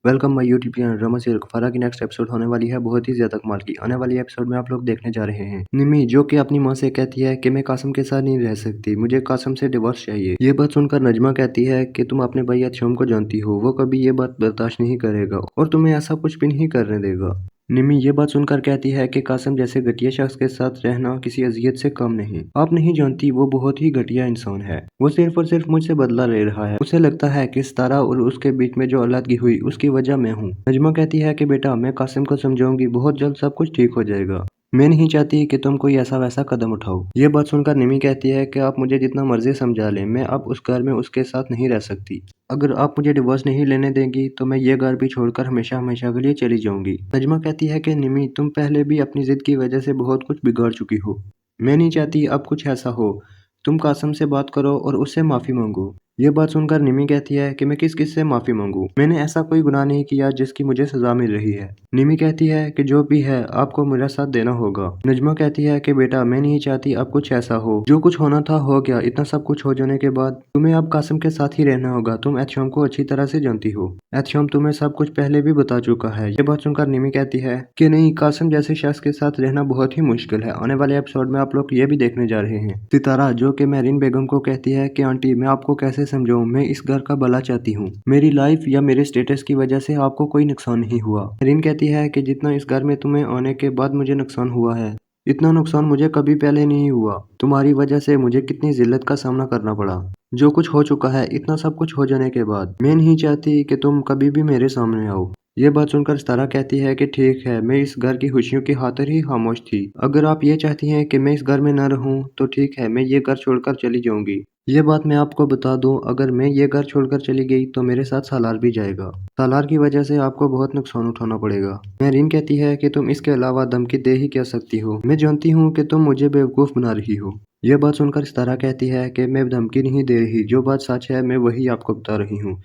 Welcome my YouTube channel drama serial Farah की next episode होने वाली है बहुत ही ज्यादा कमाल की। आने वाली एपिसोड में आप लोग देखने जा रहे हैं निमी जो कि अपनी माँ से कहती है कि मैं कासिम के साथ नहीं रह सकती, मुझे कासिम से डिवोर्स चाहिए। ये बात सुनकर नजमा कहती है कि तुम अपने भाई अक्षम को जानती हो, वो कभी ये बात बर्दाश्त नहीं करेगा और तुम्हें ऐसा कुछ भी नहीं करने देगा। निमी ये बात सुनकर कहती है कि कासिम जैसे घटिया शख्स के साथ रहना किसी अजियत से कम नहीं। आप नहीं जानती वो बहुत ही घटिया इंसान है, वो सिर्फ और सिर्फ मुझसे बदला ले रहा है। उसे लगता है कि सितारा और उसके बीच में जो औलादगी हुई उसकी वजह मैं हूँ। नजमा कहती है कि बेटा मैं कासिम को समझाऊंगी, बहुत जल्द सब कुछ ठीक हो जाएगा। मैं नहीं चाहती कि तुम कोई ऐसा वैसा कदम उठाओ। ये बात सुनकर निमी कहती है कि आप मुझे जितना मर्जी समझा लें, मैं अब उस घर में उसके साथ नहीं रह सकती। अगर आप मुझे डिवोर्स नहीं लेने देंगी तो मैं ये घर भी छोड़कर हमेशा हमेशा के लिए चली जाऊंगी। नजमा कहती है कि निमी तुम पहले भी अपनी जिद की वजह से बहुत कुछ बिगाड़ चुकी हो, मैं नहीं चाहती अब कुछ ऐसा हो। तुम कासिम से बात करो और उससे माफी मांगो। ये बात सुनकर निमी कहती है कि मैं किस किस से माफी मांगू, मैंने ऐसा कोई गुनाह नहीं किया जिसकी मुझे सजा मिल रही है। निमी कहती है कि जो भी है आपको मेरा साथ देना होगा। नजमा कहती है कि बेटा मैं नहीं चाहती अब कुछ ऐसा हो, जो कुछ होना था हो गया। इतना सब कुछ हो जाने के बाद तुम्हें अब कासिम के साथ ही रहना होगा। तुम एहतिशाम को अच्छी तरह से जानती हो, एहतिशाम तुम्हें सब कुछ पहले भी बता चुका है। ये बात सुनकर निमी कहती है कि नहीं, कासिम जैसे शख्स के साथ रहना बहुत ही मुश्किल है। आने वाले एपिसोड में आप लोग ये भी देखने जा रहे हैं सितारा जो कि मेहरीन बेगम को कहती है कि आंटी मैं आपको कैसे समझाऊं, मैं इस घर का भला चाहती हूँ, मेरी लाइफ या मेरे स्टेटस की वजह से आपको कोई नुकसान नहीं हुआ। मेहरीन कहती है कि जितना इस घर में तुम्हें आने के बाद मुझे नुकसान हुआ है, इतना नुकसान मुझे कभी पहले नहीं हुआ। तुम्हारी वजह से मुझे कितनी जिल्लत का सामना करना पड़ा। जो कुछ हो चुका है, इतना सब कुछ हो जाने के बाद मैं नहीं चाहती कि तुम कभी भी मेरे सामने आओ। ये बात सुनकर सितारा कहती है कि ठीक है, मैं इस घर की खुशियों की खातिर ही खामोश थी। अगर आप ये चाहती हैं कि मैं इस घर में न रहूं तो ठीक है, मैं ये घर छोड़कर चली जाऊंगी। ये बात मैं आपको बता दूं, अगर मैं ये घर छोड़कर चली गई तो मेरे साथ सालार भी जाएगा। सालार की वजह से आपको बहुत नुकसान उठाना पड़ेगा। मेहरीन कहती है कि तुम इसके अलावा धमकी दे ही क्या सकती हो, मैं जानती हूँ कि तुम मुझे बेवकूफ़ बना रही हो। यह बात सुनकर सितारा कहती है कि मैं धमकी नहीं दे रही, जो बात सच है मैं वही आपको बता रही हूँ।